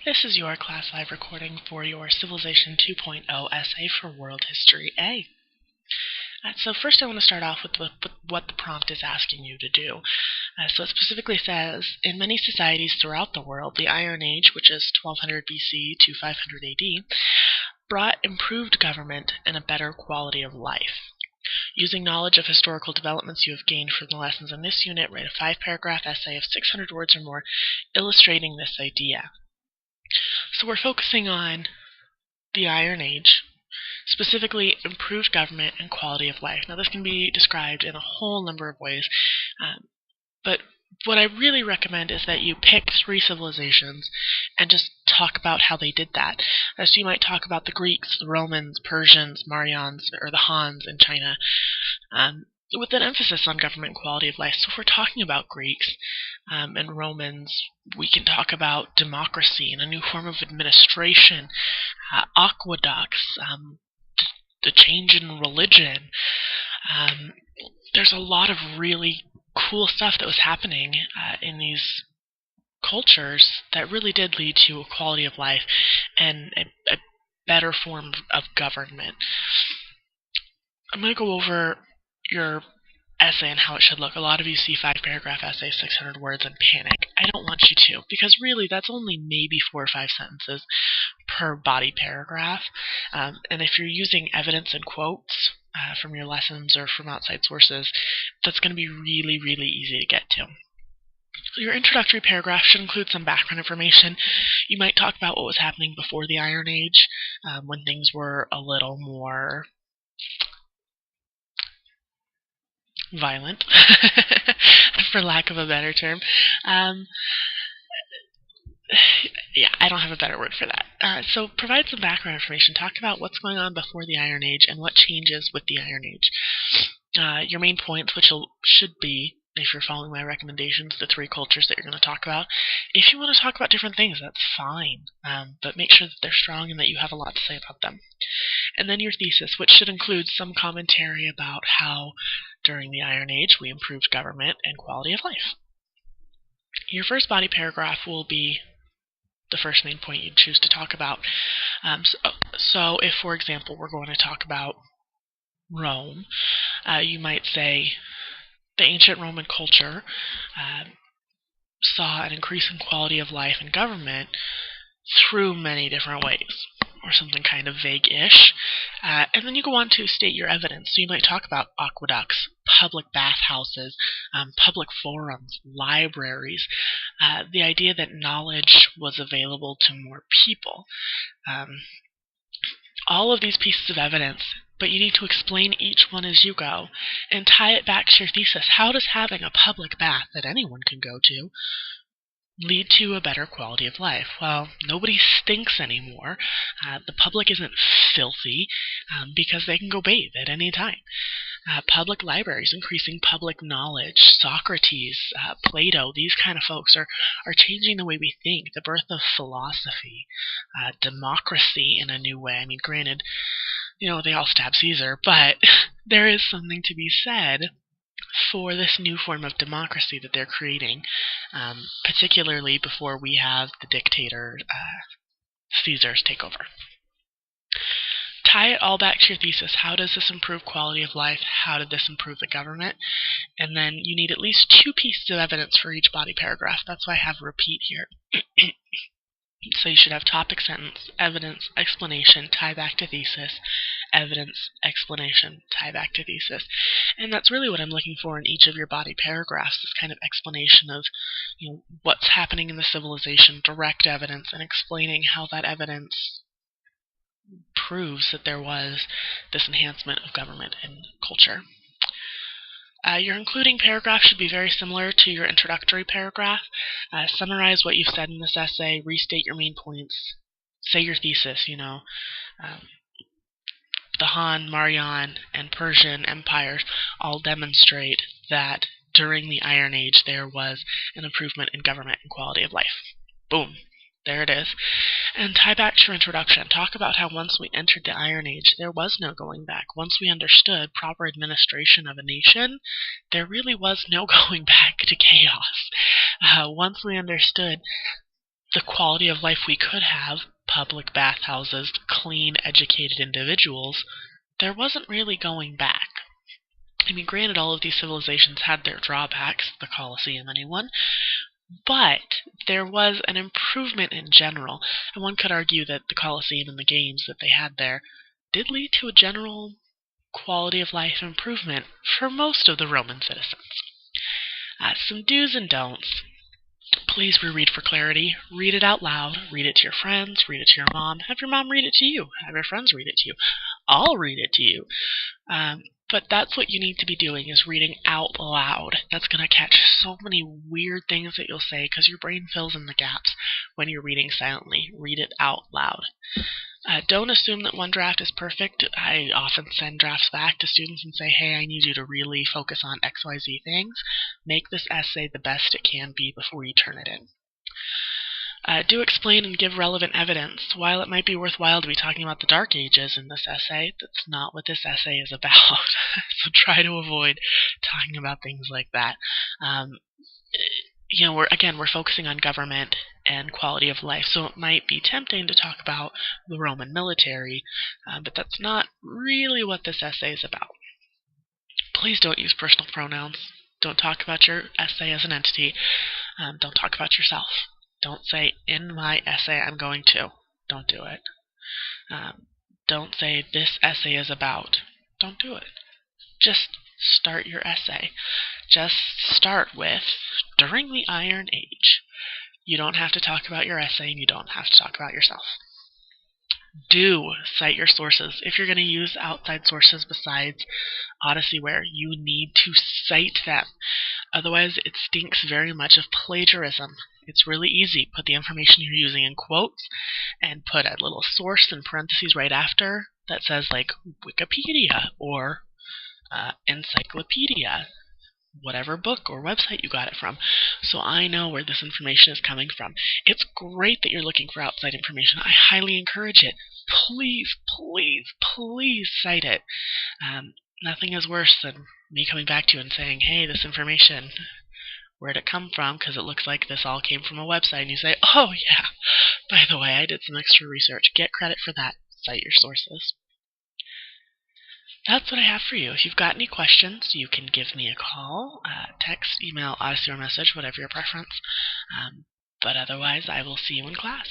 This is your Class 5 recording for your Civilization 2.0 essay for World History A. So first I want to start off with what the prompt is asking you to do. So it specifically says, in many societies throughout the world, the Iron Age, which is 1200 BC to 500 AD, brought improved government and a better quality of life. Using knowledge of historical developments you have gained from the lessons in this unit, write a 5-paragraph essay of 600 words or more illustrating this idea. So we're focusing on the Iron Age, specifically improved government and quality of life. Now this can be described in a whole number of ways, but what I really recommend is that you pick 3 civilizations and just talk about how they did that. So you might talk about the Greeks, the Romans, Persians, Maryans, or the Hans in China, with an emphasis on government quality of life. So if we're talking about Greeks and Romans, we can talk about democracy and a new form of administration, aqueducts, the change in religion. There's a lot of really cool stuff that was happening in these cultures that really did lead to a quality of life and a better form of government. I'm going to go over your essay and how it should look. A lot of you see 5-paragraph essays, 600 words, and panic. I don't want you to, because really that's only maybe 4 or 5 sentences per body paragraph. And if you're using evidence and quotes from your lessons or from outside sources, that's going to be really, really easy to get to. Your introductory paragraph should include some background information. You might talk about what was happening before the Iron Age, when things were a little more violent, for lack of a better term. Yeah, I don't have a better word for that. So provide some background information. Talk about what's going on before the Iron Age and what changes with the Iron Age. Your main points, which should be, if you're following my recommendations, the 3 cultures that you're going to talk about. If you want to talk about different things, that's fine, but make sure that they're strong and that you have a lot to say about them. And then your thesis, which should include some commentary about how, during the Iron Age, we improved government and quality of life. Your first body paragraph will be the first main point you choose to talk about. So if, for example, we're going to talk about Rome, you might say, the ancient Roman culture saw an increase in quality of life and government through many different ways, or something kind of vague-ish. And then you go on to state your evidence. So you might talk about aqueducts, public bathhouses, public forums, libraries, the idea that knowledge was available to more people. All of these pieces of evidence, but you need to explain each one as you go and tie it back to your thesis. How does having a public bath that anyone can go to lead to a better quality of life? Well, nobody stinks anymore. The public isn't filthy because they can go bathe at any time. Public libraries, increasing public knowledge. Socrates, Plato, these kind of folks are changing the way we think. The birth of philosophy, democracy in a new way. I mean, granted, they all stab Caesar, but there is something to be said for this new form of democracy that they're creating, particularly before we have the dictator Caesars take over. Tie it all back to your thesis. How does this improve quality of life? How did this improve the government? And then you need at least 2 pieces of evidence for each body paragraph. That's why I have repeat here. So you should have topic sentence, evidence, explanation, tie back to thesis, evidence, explanation, tie back to thesis. And that's really what I'm looking for in each of your body paragraphs, this kind of explanation of what's happening in the civilization, direct evidence, and explaining how that evidence proves that there was this enhancement of government and culture. Your including paragraph should be very similar to your introductory paragraph. Summarize what you've said in this essay, restate your main points, say your thesis, the Han, Maryan, and Persian empires all demonstrate that during the Iron Age there was an improvement in government and quality of life. Boom. There it is. And tie back to your introduction. Talk about how once we entered the Iron Age, there was no going back. Once we understood proper administration of a nation, there really was no going back to chaos. Once we understood the quality of life we could have, public bathhouses, clean, educated individuals, there wasn't really going back. I mean, granted, all of these civilizations had their drawbacks, the Colosseum anyone, but there was an improvement in general, and one could argue that the Colosseum and the games that they had there did lead to a general quality of life improvement for most of the Roman citizens. Some do's and don'ts. Please reread for clarity. Read it out loud. Read it to your friends. Read it to your mom. Have your mom read it to you. Have your friends read it to you. I'll read it to you. But that's what you need to be doing, is reading out loud. That's going to catch so many weird things that you'll say because your brain fills in the gaps when you're reading silently. Read it out loud. Don't assume that one draft is perfect. I often send drafts back to students and say, hey, I need you to really focus on XYZ things. Make this essay the best it can be before you turn it in. Do explain and give relevant evidence. While it might be worthwhile to be talking about the Dark Ages in this essay, that's not what this essay is about. So try to avoid talking about things like that. We're focusing on government and quality of life, so it might be tempting to talk about the Roman military, but that's not really what this essay is about. Please don't use personal pronouns. Don't talk about your essay as an entity. Don't talk about yourself. Don't say, in my essay I'm going to. Don't do it. Don't say, this essay is about. Don't do it. Just start your essay. Just start with, during the Iron Age. You don't have to talk about your essay, and you don't have to talk about yourself. Do cite your sources. If you're going to use outside sources besides Odysseyware, you need to cite them. Otherwise, it stinks very much of plagiarism. It's really easy. Put the information you're using in quotes and put a little source in parentheses right after that says, like, Wikipedia or encyclopedia, whatever book or website you got it from, so I know where this information is coming from. It's great that you're looking for outside information. I highly encourage it. Please, please, please cite it. Nothing is worse than me coming back to you and saying, hey, this information, where'd it come from? Because it looks like this all came from a website. And you say, oh yeah, by the way, I did some extra research. Get credit for that. Cite your sources. That's what I have for you. If you've got any questions, you can give me a call, text, email, Odyssey, or message, whatever your preference. But otherwise, I will see you in class.